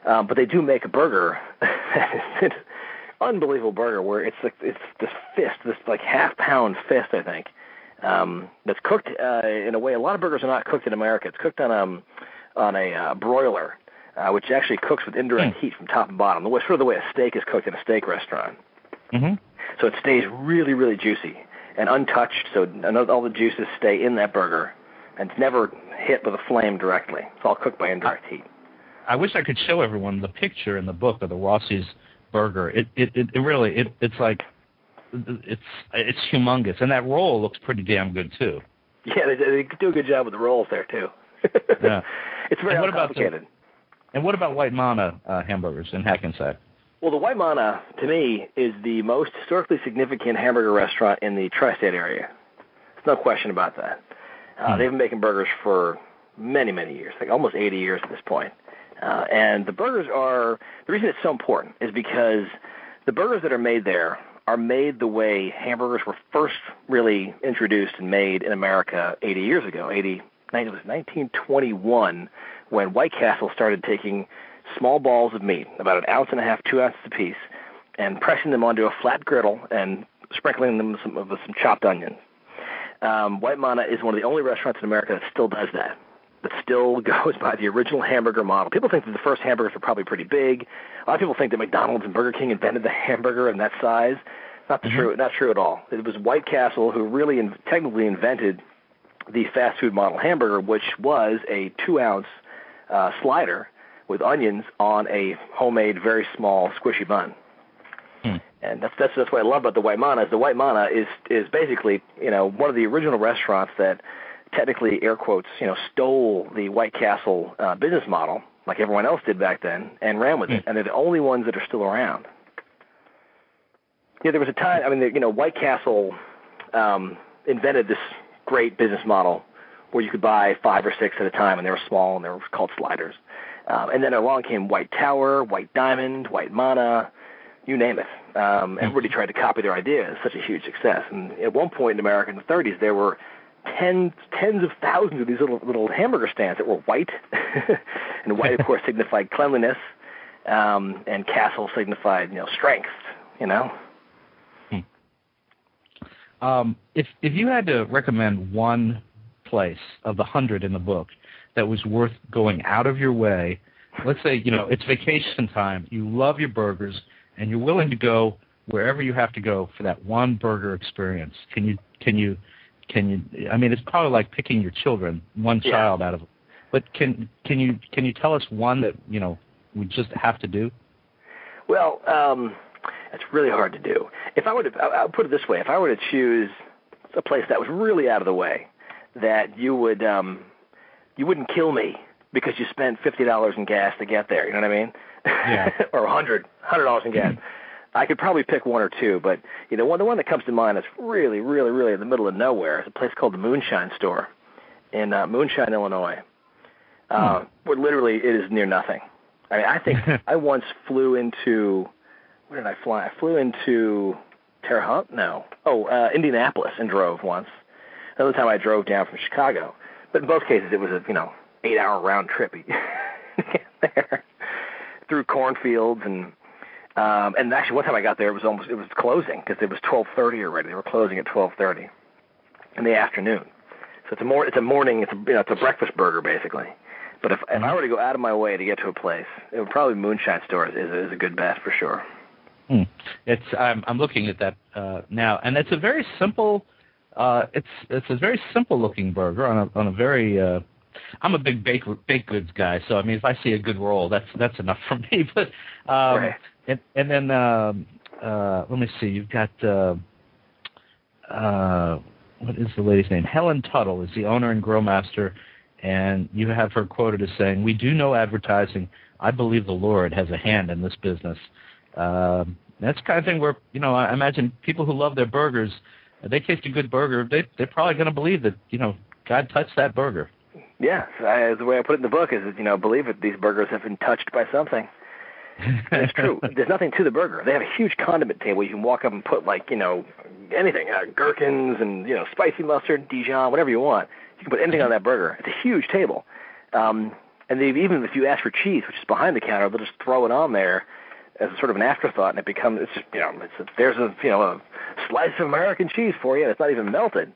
But they do make a burger, it's unbelievable burger where it's this fist, this like half-pound fist, I think. That's cooked in a way. A lot of burgers are not cooked in America. It's cooked on a broiler, which actually cooks with indirect heat from top and bottom. Sort of the way a steak is cooked in a steak restaurant. Mm-hmm. So it stays really, really juicy and untouched. So all the juices stay in that burger, and it's never hit with a flame directly. It's all cooked by indirect heat. I wish I could show everyone the picture in the book of the Rossi's burger. It's like. It's humongous, and that roll looks pretty damn good too. Yeah, they do a good job with the rolls there too. Yeah, it's very complicated. And what about White Mana hamburgers in Hackensack? Well, the White Mana, to me, is the most historically significant hamburger restaurant in the tri-state area. There's no question about that. They've been making burgers for many, many years, like almost 80 years at this point. And the burgers the reason it's so important is because the burgers that are made there are made the way hamburgers were first really introduced and made in America 80 years ago. It was 1921 when White Castle started taking small balls of meat, about 1.5 ounces, 2 ounces apiece, and pressing them onto a flat griddle and sprinkling them with some chopped onions. White Mana is one of the only restaurants in America that still does that still goes by the original hamburger model. People think that the first hamburgers were probably pretty big. A lot of people think that McDonald's and Burger King invented the hamburger in that size. Not true at all. It was White Castle who really technically invented the fast food model hamburger, which was a 2-ounce slider with onions on a homemade, very small, squishy bun. And that's what I love about the White Mana. Is the White Mana is basically one of the original restaurants that technically, air quotes, stole the White Castle business model, like everyone else did back then, and ran with it. And they're the only ones that are still around. Yeah, there was a time, White Castle invented this great business model where you could buy 5 or 6 at a time, and they were small, and they were called sliders. And then along came White Tower, White Diamond, White Mana, you name it. Everybody tried to copy their idea. It's such a huge success. And at one point in America in the 30s, there were tens of thousands of these little hamburger stands that were white. And white, of course, signified cleanliness, and castle signified, strength, If you had to recommend one place of the 100 in the book that was worth going out of your way, let's say, it's vacation time, you love your burgers, and you're willing to go wherever you have to go for that one burger experience, can you it's probably like picking your children, one child out of it. But can you tell us one that, we just have to do? Well, it's really hard to do. I'll put it this way, if I were to choose a place that was really out of the way, that you wouldn't kill me because you spent $50 in gas to get there, you know what I mean? Yeah. Or $100 in gas. I could probably pick one or two, but the one that comes to mind is really, really, really in the middle of nowhere. It's a place called the Moonshine Store in Moonshine, Illinois, where literally it is near nothing. I think I once flew into where did I fly? I flew into Terre Haute? No. Indianapolis and drove once. Another time I drove down from Chicago. But in both cases, it was a 8-hour round trip there through cornfields and actually one time I got there, it was closing because it was 12:30 already. They were closing at 12:30 in the afternoon. So it's a breakfast burger basically. But if I were to go out of my way to get to a place, it would probably Moonshine Store is a good bet for sure. I'm looking at that now, and it's a very simple. It's a very simple looking burger on a very. I'm a big baked goods guy, so I mean, if I see a good roll, that's enough for me. But right. and then let me see. You've got what is the lady's name? Helen Tuttle is the owner and grill master, and you have her quoted as saying, "We do no advertising. I believe the Lord has a hand in this business." That's the kind of thing where I imagine people who love their burgers, they taste a good burger, they're probably going to believe that God touched that burger. Yeah, the way I put it in the book is believe it, these burgers have been touched by something. It's true. There's nothing to the burger. They have a huge condiment table. You can walk up and put anything, gherkins and spicy mustard, Dijon, whatever you want. You can put anything on that burger. It's a huge table. And even if you ask for cheese, which is behind the counter, they'll just throw it on there as sort of an afterthought, and it becomes there's a slice of American cheese for you, and it's not even melted.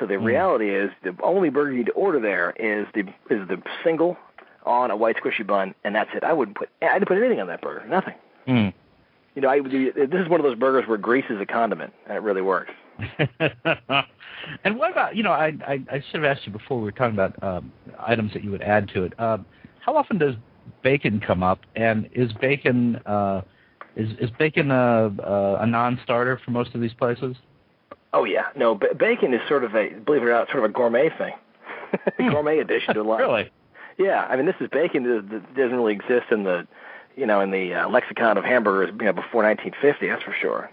So the reality is the only burger you need to order there is the single on a white squishy bun, and that's it. I didn't put anything on that burger, nothing. This is one of those burgers where grease is a condiment, and it really works. And what about I should have asked you before we were talking about items that you would add to it. How often does bacon come up, and is bacon a non-starter for most of these places? Oh yeah, no, bacon is sort of believe it or not, sort of a gourmet thing, gourmet addition to life. Really? Yeah, I mean, this is bacon that doesn't really exist in the lexicon of hamburgers before 1950. That's for sure.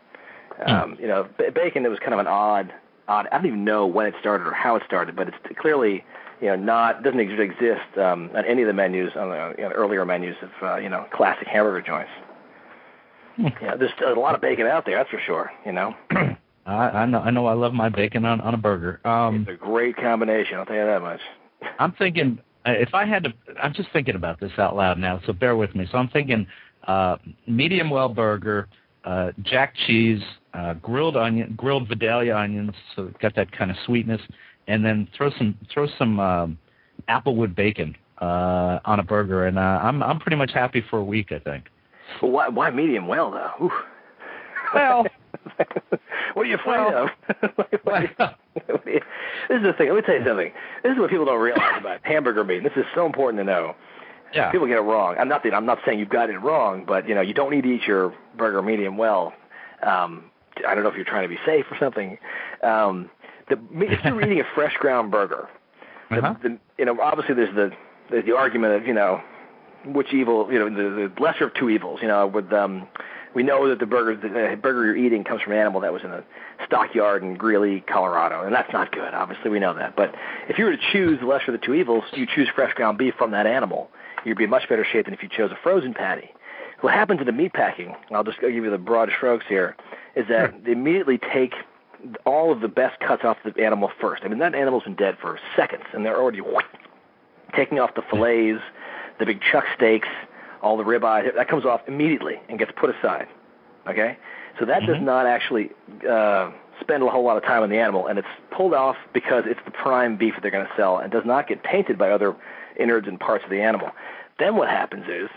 Bacon, it was kind of an odd. I don't even know when it started or how it started, but it's clearly doesn't exist on any of the menus on the earlier menus of classic hamburger joints. There's a lot of bacon out there, that's for sure. I know. I love my bacon on a burger. It's a great combination. I'll tell you that much. I'm thinking if I had to. I'm just thinking about this out loud now, so bear with me. So I'm thinking medium well burger, jack cheese, grilled Vidalia onions, so it's got that kind of sweetness, and then throw some applewood bacon on a burger, and I'm pretty much happy for a week, I think. Well, why medium well though? Oof. Well, what are you afraid of? This is the thing. Let me tell you something. This is what people don't realize about hamburger meat. This is so important to know. Yeah. People get it wrong. I'm not saying you've got it wrong, but you don't need to eat your burger medium well. I don't know if you're trying to be safe or something. If you're eating a fresh ground burger, obviously there's the argument of which evil, the lesser of two evils. We know that the burger you're eating comes from an animal that was in a stockyard in Greeley, Colorado, and that's not good. Obviously, we know that. But if you were to choose the lesser of the two evils, you choose fresh ground beef from that animal. You'd be in much better shape than if you chose a frozen patty. What happens in the meat packing, I'll give you the broad strokes here, is that they immediately take all of the best cuts off the animal first. I mean, that animal's been dead for seconds, and they're already taking off the fillets, the big chuck steaks, all the ribeye. That comes off immediately and gets put aside. Okay? So that does not actually spend a whole lot of time on the animal, and it's pulled off because it's the prime beef that they're going to sell and does not get tainted by other innards and parts of the animal. Then what happens is,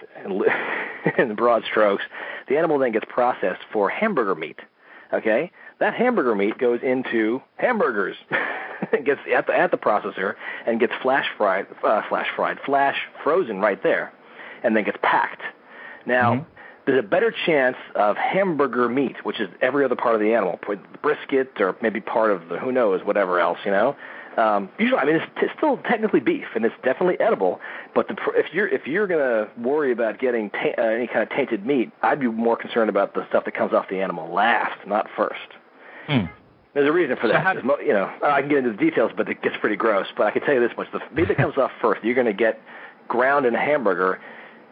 in the broad strokes, the animal then gets processed for hamburger meat. Okay? That hamburger meat goes into hamburgers. It gets at the processor and gets flash frozen right there, and then gets packed. Now, there's a better chance of hamburger meat, which is every other part of the animal, brisket or maybe part of the who knows, whatever else, Usually, I mean, it's still technically beef, and it's definitely edible. But if you're going to worry about getting any kind of tainted meat, I'd be more concerned about the stuff that comes off the animal last, not first. There's a reason for that. I can get into the details, but it gets pretty gross. But I can tell you this much: the meat that comes off first, you're going to get ground in a hamburger.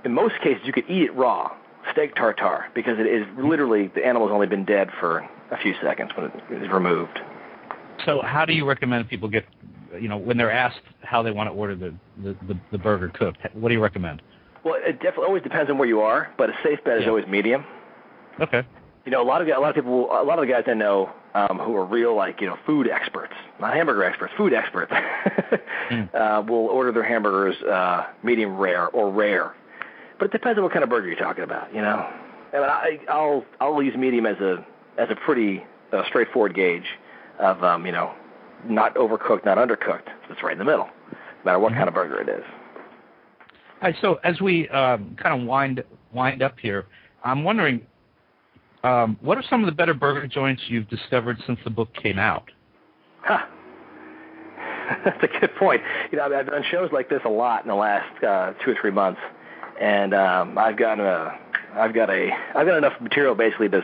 In most cases, you could eat it raw, steak tartare, because it is literally, the animal's only been dead for a few seconds when it is removed. So how do you recommend people get, when they're asked how they want to order the burger cooked, what do you recommend? Well, it definitely always depends on where you are, but a safe bet is always medium. Okay. A lot of the guys I know who are real, food experts, not hamburger experts, food experts, will order their hamburgers medium rare or rare. But it depends on what kind of burger you're talking about, And I'll use medium as a pretty straightforward gauge of not overcooked, not undercooked. It's right in the middle, no matter what kind of burger it is. All right, so as we kind of wind up here, I'm wondering, what are some of the better burger joints you've discovered since the book came out? That's a good point. I've done shows like this a lot in the last 2 or 3 months, and I've got enough material basically to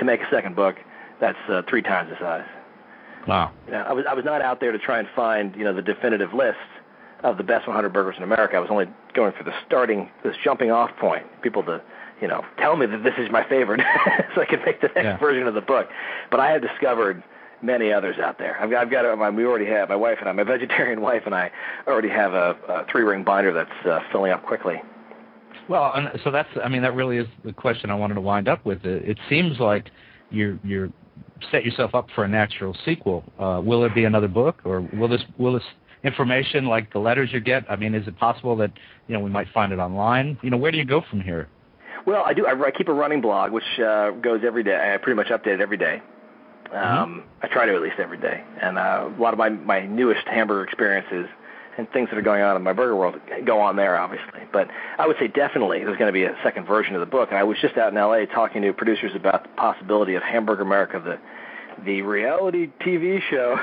make a second book that's 3 times the size. Wow. I was not out there to try and find the definitive list of the best 100 burgers in America. I was only going for this jumping off point, people to tell me that this is my favorite so I can make the next version of the book. But I have discovered many others out there. We already have, my wife and I, my vegetarian wife and I already have a 3-ring binder that's filling up quickly. Well, and so that really is the question I wanted to wind up with. It seems like you're set yourself up for a natural sequel. Will there be another book, or will this information, like the letters you get, is it possible that we might find it online? Where do you go from here? Well, I do. I keep a running blog, which goes every day. I pretty much update it every day. I try to at least every day. And a lot of my newest hamburger experiences and things that are going on in my burger world go on there, obviously. But I would say definitely there's going to be a second version of the book. And I was just out in L.A. talking to producers about the possibility of Hamburger America, the reality TV show.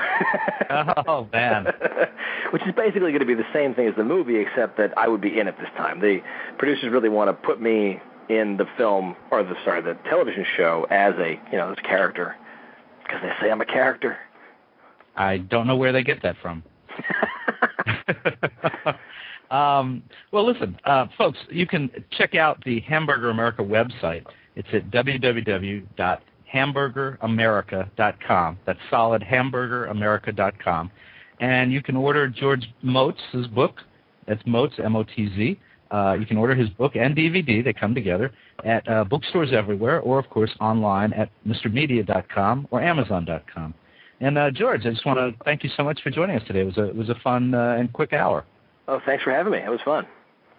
Oh, man. Which is basically going to be the same thing as the movie, except that I would be in it this time. The producers really want to put me in the film, or the television show as a, this character, because they say I'm a character. I don't know where they get that from. Well, listen, folks, you can check out the Hamburger America website. It's at www.hamburgeramerica.com. That's solid, hamburgeramerica.com. And you can order George Motz's book. That's Motz, M-O-T-Z. You can order his book and DVD. They come together at bookstores everywhere, or, of course, online at mrmedia.com or amazon.com. And, George, I just want to thank you so much for joining us today. It was a fun and quick hour. Oh, thanks for having me. It was fun.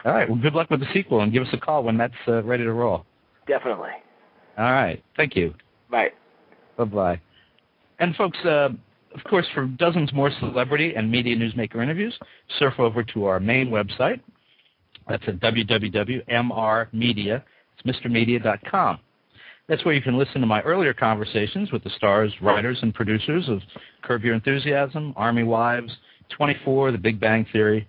All right. Well, good luck with the sequel, and give us a call when that's ready to roll. Definitely. All right. Thank you. Bye. Bye-bye. And, folks, of course, for dozens more celebrity and media newsmaker interviews, surf over to our main website. That's at www.mrmedia. It's mrmedia.com. That's where you can listen to my earlier conversations with the stars, writers, and producers of Curb Your Enthusiasm, Army Wives, 24, The Big Bang Theory,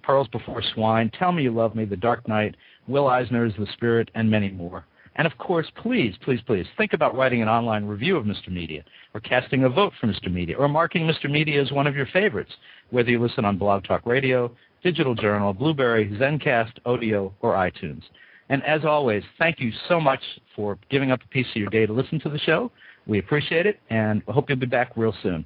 Pearls Before Swine, Tell Me You Love Me, The Dark Knight, Will Eisner's The Spirit, and many more. And, of course, please, please, please, think about writing an online review of Mr. Media, or casting a vote for Mr. Media, or marking Mr. Media as one of your favorites, whether you listen on Blog Talk Radio, Digital Journal, Blueberry, Zencast, Odeo, or iTunes. And as always, thank you so much for giving up a piece of your day to listen to the show. We appreciate it, and I hope you'll be back real soon.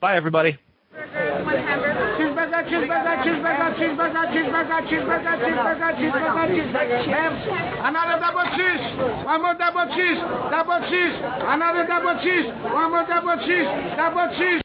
Bye, everybody. Cheeseburger, cheeseburger, cheeseburger, cheeseburger, cheeseburger, cheeseburger, cheeseburger, cheeseburger, cheeseburger. Another double cheese. One more double cheese. Double cheese. Another double cheese. One more double cheese. Double cheese.